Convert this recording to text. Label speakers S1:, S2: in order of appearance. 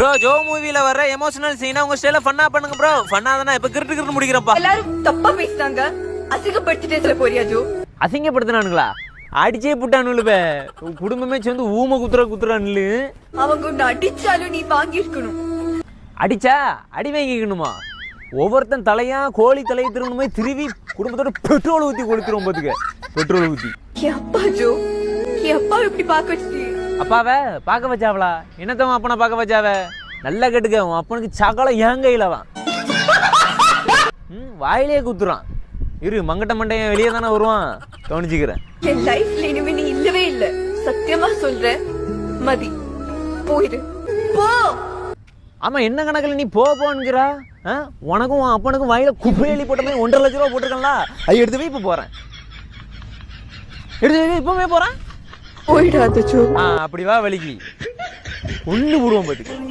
S1: Bro Joe மூவில வர emotional சீனா உங்க ஸ்டைல ஃபன்னா பண்ணுங்க ப்ரோ. ஃபன்னா தான இப்ப கிரிட்டு கிரிட்டு முடிக்கிறப்பா.
S2: எல்லாரும் தப்பா பேசுறாங்க. அசிங்கப்படுத்திட்டே சொல்ல போறியா ஜோ?
S1: அசிங்கப்படுத்துனானுங்களா? அடிச்சே புட்டானுல குடும்பமே சேர்ந்து ஊம குத்துறானுல.
S2: அவங்க உன்னை அடிச்சாலும் நீ வாங்கி இருக்கணும்.
S1: அடிச்சா அடி வாங்கிக்கணுமா? ஒவ்வொருத்தன் தலையா கோழி தலையை திரும்பணுமே திருவி குடும்பத்தோட பெட்ரோல் ஊத்தி கொளுத்துறோம் பாத்துக்க. பெட்ரோல் ஊத்தி
S2: அப்பா ஜோ, அப்பா இப்படி பார்க்க வச்சு
S1: அப்பாவை பார்க்க வச்சாவளா? என்னத்தவன் அப்பனை பார்க்க வச்சாவ? நல்லா கேட்டுக்க, உன் அப்பனுக்கு சகலம் என் கையில தான். வாயிலே குத்துறான். இரு மங்கட்ட மண்டையன் வெளியே தானே வருவான், கவனிச்சுக்கிறேன்.
S2: என் லைஃப்ல இனிமே நீ இல்லவே இல்ல. சத்தியமா சொல்றேன். மதி போயிடு போ.
S1: ஆமா என்ன கணக்குல நீ போன்னுங்கிறா? உனக்கும் உன் அப்பனுக்கும் வாயில குப்பையெளி போட்ட மாதிரி 1.5 லட்ச ரூபா போட்டிருக்கா. அது எடுத்து போய் இப்ப போறேன். எடுத்து இப்பவே போறேன்.
S2: போயிடாத ஜோ.
S1: அப்படி வா வலிக்கு ஒண்ணு போடுவோம் பாத்துக்கு.